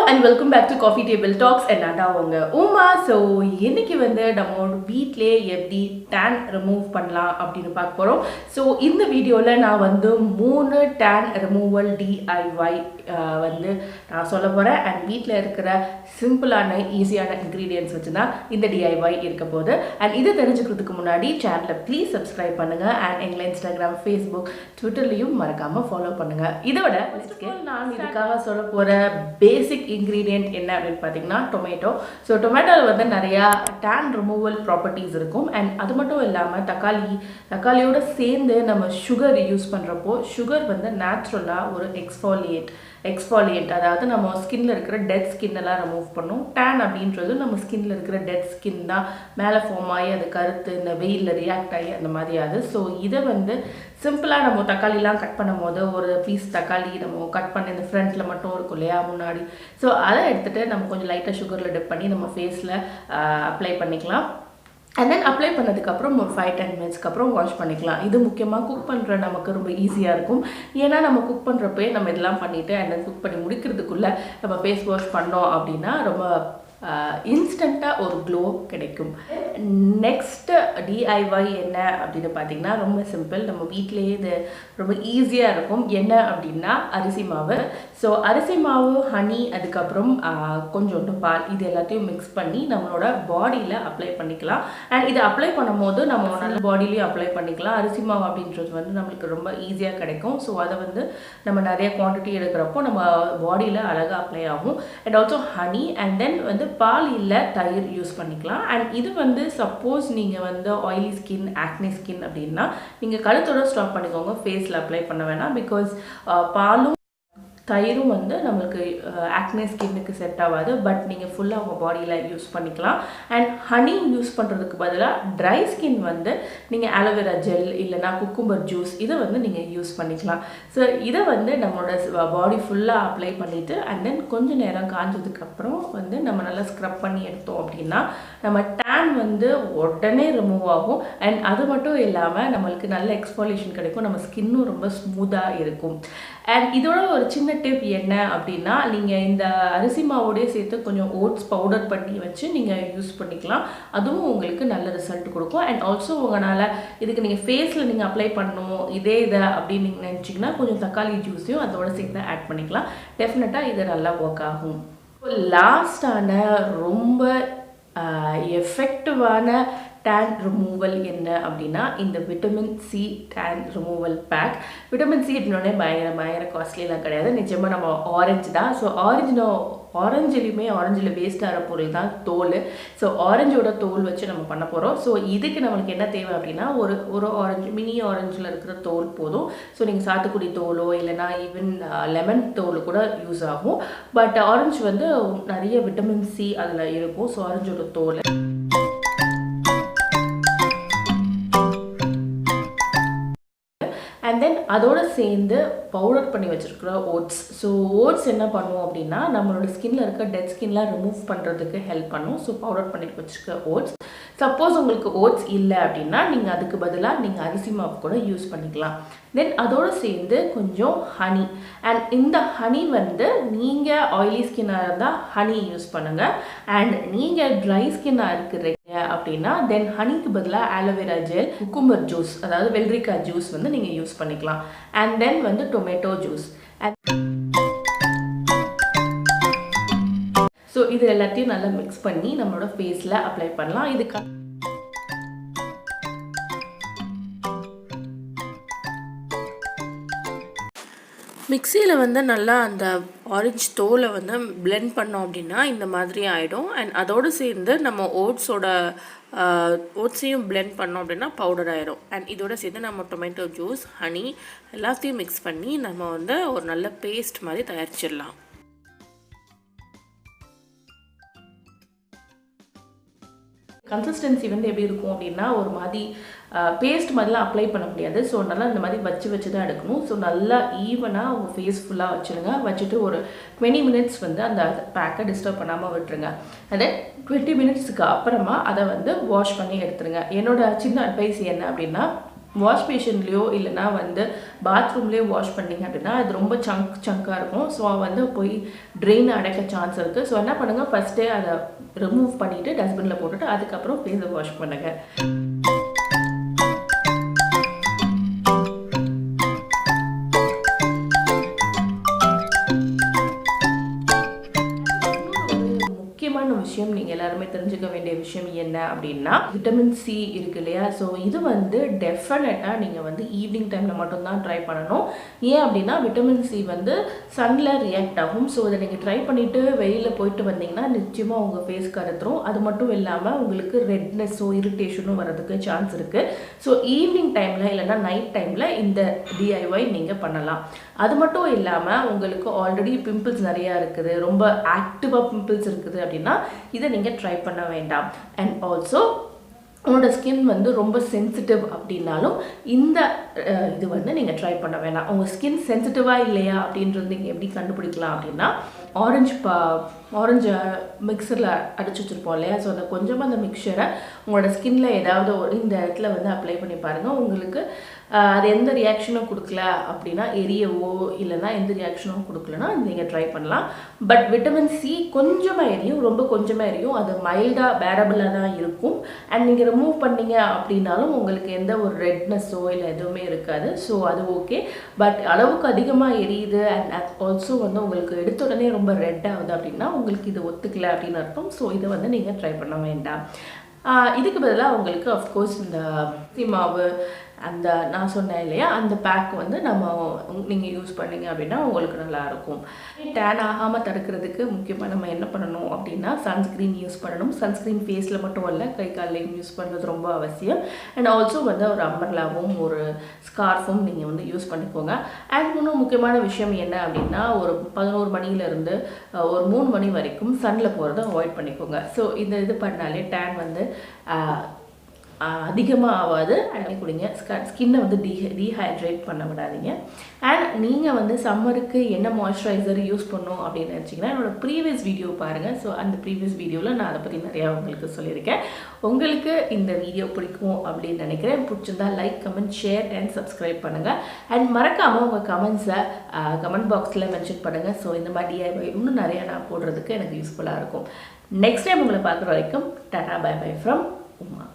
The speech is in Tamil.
and welcome back to Coffee Table Talks and Nada Uma. So இன்னைக்கு வந்து நம்ம வீட்லயே எப்படி tan remove பண்ணலாம் அப்படினு பார்க்க போறோம். So இந்த வீடியோல நான் வந்து 3 tan removal DIY வந்து நான் சொல்ல போறேன் and வீட்ல இருக்கிற சிம்பிளான ஈஸியான ingredients வச்சு தான் இந்த DIY இருக்க போகுது. and இத தெரிஞ்சுக்கிறதுக்கு முன்னாடி சேனலை ப்ளீஸ் subscribe பண்ணுங்க and எங்க Instagram, Facebook, Twitterலயும் மறக்காம ஃபாலோ பண்ணுங்க. இதோட நான் இதுக்காக சொல்ல போற basic ingredient என்ன அப்படினு பாத்தீங்கன்னா tomato. So tomato வந்து நிறைய tan removal properties இருக்கும் and அது மட்டும் இல்லாம தக்காளியோட சேர்ந்து நம்ம sugar யூஸ் பண்றப்போ sugar வந்து நேச்சுரலா ஒரு exfoliant அதாவது நம்ம ஸ்கின்ல இருக்கிற டெட் ஸ்கின் எல்லாம் ரிமூவ் பண்ணும். tan அப்படின்றது நம்ம ஸ்கின்ல இருக்கிற டெட் ஸ்கின் தான் மேலே ஃபார்ம் ஆகி அது கருத்து இந்த வெயில்ல ரியாக்ட் ஆகி அந்த மாதிரி ஆகுது. ஸோ இதை வந்து சிம்பிளாக நம்ம தக்காளிலாம் கட் பண்ணும் போது ஒரு பீஸ் தக்காளி நம்ம கட் பண்ணி இந்த ஃப்ரண்ட்ல மட்டும் இருக்கும் இல்லையா முன்னாடி, ஸோ அதை எடுத்துட்டு நம்ம கொஞ்சம் லைட்டாக சுகரில் டிப் பண்ணி நம்ம ஃபேஸில் அப்ளை பண்ணிக்கலாம். and then அப்ளை பண்ணதுக்கப்புறம் ஒரு 5-10 மினிட்ஸ்க்கு அப்புறம் வாஷ் பண்ணிக்கலாம். இது முக்கியமாக குக் பண்ணுற நமக்கு ரொம்ப ஈஸியாக இருக்கும். ஏன்னா நம்ம குக் பண்ணுறப்பே நம்ம இதெல்லாம் பண்ணிவிட்டு and then குக் பண்ணி முடிக்கிறதுக்குள்ளே நம்ம ஃபேஸ் வாஷ் பண்ணோம் அப்படின்னா ரொம்ப இன்ஸ்டண்ட்டாக ஒரு க்ளோ கிடைக்கும். நெக்ஸ்ட் DIY என்ன அப்படின்னு பார்த்தீங்கன்னா ரொம்ப சிம்பிள், நம்ம வீட்டிலேயே இது ரொம்ப ஈஸியாக இருக்கும். என்ன அப்படின்னா அரிசி மாவு. ஸோ அரிசி மாவு, ஹனி, அதுக்கப்புறம் கொஞ்சோண்டு பால், இது எல்லாத்தையும் மிக்ஸ் பண்ணி நம்மளோட பாடியில் அப்ளை பண்ணிக்கலாம். அண்ட் இதை அப்ளை பண்ணும் போது நம்ம நல்ல பாடியிலையும் அப்ளை பண்ணிக்கலாம். அரிசி மாவு அப்படின்றது வந்து நம்மளுக்கு ரொம்ப ஈஸியாக கிடைக்கும். ஸோ அதை வந்து நம்ம நிறைய குவான்டிட்டி எடுக்கிறப்போ நம்ம பாடியில் அழகாக அப்ளை ஆகும். And also honey and then வந்து பால் இல்லை தயிர் யூஸ் பண்ணிக்கலாம். அண்ட் இது வந்து சப்போஸ் நீங்கள் வந்து ஆயிலி ஸ்கின், ஆக்னி ஸ்கின் அப்படின்னா நீங்கள் கழுத்தோட ஸ்டாப் பண்ணிக்கோங்க, ஃபேஸில் அப்ளை பண்ண வேணாம். பிகாஸ் பாலும் தயிரும் வந்து நம்மளுக்கு ஆக்னே ஸ்கின்னுக்கு செட் ஆகாது. பட் நீங்கள் ஃபுல்லாக உங்கள் பாடியில் யூஸ் பண்ணிக்கலாம். அண்ட் ஹனி யூஸ் பண்ணுறதுக்கு பதிலாக ட்ரை ஸ்கின் வந்து நீங்கள் ஆலோவேரா ஜெல் இல்லைனா குக்கும்பர் ஜூஸ் இதை வந்து நீங்கள் யூஸ் பண்ணிக்கலாம். ஸோ இதை வந்து நம்மளோட பாடி ஃபுல்லாக அப்ளை பண்ணிவிட்டு அண்ட் தென் கொஞ்சம் நேரம் காஞ்சதுக்கப்புறம் வந்து நம்ம நல்லா ஸ்க்ரப் பண்ணி எடுத்தோம் அப்படின்னா நம்ம டேன் வந்து உடனே ரிமூவ் ஆகும். அண்ட் அது மட்டும் இல்லாமல் நம்மளுக்கு நல்ல எக்ஸ்ஃபோலியேஷன் கிடைக்கும், நம்ம ஸ்கின்னும் ரொம்ப ஸ்மூத்தாக இருக்கும். அண்ட் இதோட ஒரு சின்ன டிப் என்ன அப்படின்னா நீங்கள் இந்த அரிசி மாவோடய சேர்த்து கொஞ்சம் ஓட்ஸ் பவுடர் பண்ணி வச்சு நீங்கள் யூஸ் பண்ணிக்கலாம். அதுவும் உங்களுக்கு நல்ல ரிசல்ட் கொடுக்கும். அண்ட் ஆல்சோ உங்களால் இதுக்கு நீங்கள் ஃபேஸில் நீங்கள் அப்ளை பண்ணணும் இதை அப்படின்னு நீங்கள் நினச்சிங்கன்னா கொஞ்சம் தக்காளி ஜூஸையும் அதோட சேர்த்து ஆட் பண்ணிக்கலாம். டெஃபினட்டாக இது நல்லா ஒர்க் ஆகும். லாஸ்டான ரொம்ப எஃபெக்டிவான tan ரிமூவல் என்ன அப்படின்னா இந்த vitamin C tan removal pack. Vitamin C அப்படின்னோடனே பயங்கர காஸ்ட்லிலாம் கிடையாது, நிச்சயமாக நம்ம ஆரஞ்சு தான். ஸோ ஆரஞ்சில் வேஸ்டாகிற பொருள் தான் தோல். ஸோ ஆரஞ்சோட தோல் வச்சு நம்ம பண்ண போகிறோம். ஸோ இதுக்கு நம்மளுக்கு என்ன தேவை அப்படின்னா ஒரு ஆரஞ்சு, மினி ஆரஞ்சில் இருக்கிற தோல் போதும். ஸோ நீங்கள் சாத்துக்குடி தோலோ இல்லைனா ஈவன் லெமன் தோல் கூட யூஸ் ஆகும். பட் ஆரஞ்சு வந்து நிறைய விட்டமின் சி அதில் இருக்கும். ஸோ ஆரஞ்சோட தோல் அண்ட் தென் அதோடு சேர்ந்து பவுடர் பண்ணி வச்சுருக்கிற ஓட்ஸ். ஸோ ஓட்ஸ் என்ன பண்ணுவோம் அப்படின்னா நம்மளோட ஸ்கின்ல இருக்க டெட் ஸ்கின்லாம் ரிமூவ் பண்ணுறதுக்கு ஹெல்ப் பண்ணும். ஸோ பவுடர் பண்ணி வச்சுருக்க ஓட்ஸ். சப்போஸ் உங்களுக்கு ஓட்ஸ் இல்லை அப்படின்னா நீங்கள் அதுக்கு பதிலாக நீங்கள் அரிசி மாவு கூட யூஸ் பண்ணிக்கலாம். தென் அதோடு சேர்ந்து கொஞ்சம் ஹனி. அண்ட் இந்த ஹனி வந்து நீங்கள் ஆயிலி ஸ்கின்னாக இருந்தால் ஹனி யூஸ் பண்ணுங்கள். அண்ட் நீங்கள் ட்ரை ஸ்கின்னாக இருக்கிறீங்க அப்படின்னா தென் ஹனிக்கு பதிலாக ஆலோவேரா ஜெல், குக்கும்பர் ஜூஸ் அதாவது வெள்ளரிக்காய் ஜூஸ் வந்து நீங்கள் யூஸ் பண்ணிக்கலாம். அண்ட் தென் வந்து டொமேட்டோ ஜூஸ். ஸோ இது எல்லாத்தையும் நல்லா மிக்ஸ் பண்ணி நம்மளோட ஃபேஸில் அப்ளை பண்ணலாம். இதுக்கு மிக்சியில் வந்து நல்லா அந்த ஆரஞ்சு தோலை வந்து பிளெண்ட் பண்ணோம் அப்படின்னா இந்த மாதிரி ஆகிடும். அண்ட் அதோடு சேர்ந்து நம்ம ஓட்ஸையும் பிளெண்ட் பண்ணோம் அப்படின்னா பவுடர் ஆகிடும். அண்ட் இதோட சேர்ந்து நம்ம டொமேட்டோ ஜூஸ், ஹனி எல்லாத்தையும் மிக்ஸ் பண்ணி நம்ம வந்து ஒரு நல்ல பேஸ்ட் மாதிரி தயாரிச்சிடலாம். கன்சிஸ்டன்சி வந்து எப்படி இருக்கும் அப்படின்னா ஒரு மாதிரி பேஸ்ட் மாதிரிலாம் அப்ளை பண்ண முடியாது. ஸோ நல்லா இந்த மாதிரி வச்சு தான் எடுக்கணும். ஸோ நல்லா ஈவனாக உங்கள் ஃபேஸ் ஃபுல்லாக வச்சுருங்க. வச்சுட்டு ஒரு 20 மினிட்ஸ் வந்து அந்த பேக்கை டிஸ்டர்ப் பண்ணாமல் விட்டுருங்க. அதே 20 மினிட்ஸுக்கு அப்புறமா அதை வந்து வாஷ் பண்ணி எடுத்துருங்க. என்னோட சின்ன அட்வைஸ் என்ன அப்படின்னா வாஷ் பேஷன்லேயோ இல்லைனா வந்து பாத்ரூம்லேயோ வாஷ் பண்ணிங்க அப்படின்னா அது ரொம்ப சங்காக இருக்கும். ஸோ வந்து போய் ட்ரெயின் அடைக்க சான்ஸ் இருக்குது. ஸோ என்ன பண்ணுங்கள், ஃபஸ்ட்டே அதை ரிமூவ் பண்ணிவிட்டு டஸ்ட்பினில் போட்டுட்டு அதுக்கப்புறம் ஃபேஸை வாஷ் பண்ணுங்கள். விஷயம் நீங்கள் எல்லாருமே தெரிஞ்சுக்க வேண்டிய விஷயம் என்ன அப்படின்னா, விட்டமின் சி இருக்கு இல்லையா? ஸோ இது வந்து டெஃபினட்டாக நீங்கள் வந்து ஈவினிங் டைமில் மட்டும்தான் ட்ரை பண்ணணும். ஏன் அப்படின்னா விட்டமின் சி வந்து சன்னில் ரியாக்ட் ஆகும். ஸோ இதை நீங்கள் ட்ரை பண்ணிவிட்டு வெளியில் போயிட்டு வந்தீங்கன்னா நிச்சயமாக உங்கள் ஃபேஸ் கருத்துரும். அது மட்டும் இல்லாமல் உங்களுக்கு ரெட்னஸோ இரிட்டேஷனும் வரதுக்கு சான்ஸ் இருக்குது. ஸோ ஈவினிங் டைமில் இல்லைனா நைட் டைமில் இந்த டிஐஒய் நீங்கள் பண்ணலாம். அது மட்டும் இல்லாமல் உங்களுக்கு ஆல்ரெடி பிம்பிள்ஸ் நிறையா இருக்குது, ரொம்ப ஆக்டிவாக பிம்பிள்ஸ் இருக்குது அப்படின்னா இதை நீங்கள் ட்ரை பண்ண வேண்டாம். அண்ட் ஆல்சோ உங்களோட ஸ்கின் வந்து ரொம்ப சென்சிட்டிவ் அப்படின்னாலும் இந்த இது வந்து நீங்கள் ட்ரை பண்ண வேண்டாம். உங்கள் ஸ்கின் சென்சிட்டிவாக இல்லையா அப்படின்றது நீங்கள் எப்படி கண்டுபிடிக்கலாம் அப்படின்னா, ஆரஞ்சு மிக்சரில் அடிச்சு வச்சுருப்போம் இல்லையா? ஸோ அந்த கொஞ்சமாக அந்த மிக்சரை உங்களோட ஸ்கின்ல ஏதாவது இந்த இடத்துல வந்து அப்ளை பண்ணி பாருங்கள். உங்களுக்கு அது எந்த ரியாக்ஷனும் கொடுக்கல அப்படின்னா, எரியவோ இல்லைனா எந்த ரியாக்ஷனும் கொடுக்கலன்னா நீங்கள் ட்ரை பண்ணலாம். பட் விட்டமின் சி கொஞ்சமாக எரியும், ரொம்ப கொஞ்சமாக எரியும். அது மைல்டாக பேரபிளாக தான் இருக்கும். அண்ட் நீங்கள் ரிமூவ் பண்ணீங்க அப்படின்னாலும் உங்களுக்கு எந்த ஒரு ரெட்னஸோ இல்லை எதுவுமே இருக்காது. ஸோ அது ஓகே. பட் அளவுக்கு அதிகமாக எரியுது அண்ட் ஆல்சோ வந்து உங்களுக்கு எடுத்த உடனே ரொம்ப ரெட் ஆகுது அப்படின்னா உங்களுக்கு இது ஒத்துக்கல அப்படின்னு அர்த்தம். ஸோ இதை வந்து நீங்கள் ட்ரை பண்ண வேண்டாம். இதுக்கு பதிலாக உங்களுக்கு அஃப்கோர்ஸ் இந்த மாவு அந்த நான் சொன்னேன் இல்லையா, அந்த பேக் வந்து நீங்கள் யூஸ் பண்ணிங்க அப்படின்னா உங்களுக்கு நல்லாயிருக்கும். டேன் ஆகாமல் தடுக்கிறதுக்கு முக்கியமாக நம்ம என்ன பண்ணணும் அப்படின்னா, சன்ஸ்க்ரீன் யூஸ் பண்ணணும். சன்ஸ்க்ரீன் ஃபேஸில் மட்டும் இல்லை, கை காலையும் யூஸ் பண்ணுறது ரொம்ப அவசியம். அண்ட் ஆல்சோ வந்து ஒரு அம்பர்லாவும் ஒரு ஸ்கார்ஃபும் நீங்கள் வந்து யூஸ் பண்ணிக்கோங்க. அண்ட் இன்னும் முக்கியமான விஷயம் என்ன அப்படின்னா, ஒரு 11 மணிலேருந்து ஒரு 3 மணி வரைக்கும் சன்னில் போகிறத அவாய்ட் பண்ணிக்கோங்க. ஸோ இது பண்ணாலே டேன் வந்து அதிகமாக ஆகாது. அண்ட் குடிங்க, ஸ்கின்னை வந்து டீஹைட்ரேட் பண்ண விடாதீங்க. அண்ட் நீங்கள் வந்து சம்மருக்கு என்ன மாய்ஸ்சரைசர் யூஸ் பண்ணணும் அப்படின்னு நினச்சிங்கன்னா என்னோட ப்ரீவியஸ் வீடியோ பாருங்கள். ஸோ அந்த ப்ரீவியஸ் வீடியோவில் நான் அதை பற்றி நிறையா உங்களுக்கு சொல்லியிருக்கேன். உங்களுக்கு இந்த வீடியோ பிடிக்கும் அப்படின்னு நினைக்கிறேன். பிடிச்சிருந்தா like, comment, share and subscribe பண்ணுங்கள். அண்ட் மறக்காமல் உங்கள் கமெண்ட்ஸை கமெண்ட் பாக்ஸில் மென்ஷன் பண்ணுங்கள். ஸோ இந்த மாதிரி DIY இன்னும் நிறையா நான் போடுறதுக்கு எனக்கு யூஸ்ஃபுல்லாக இருக்கும். நெக்ஸ்ட் டைம் உங்களை பார்க்குற வரைக்கும் ta ta bye bye from Uma.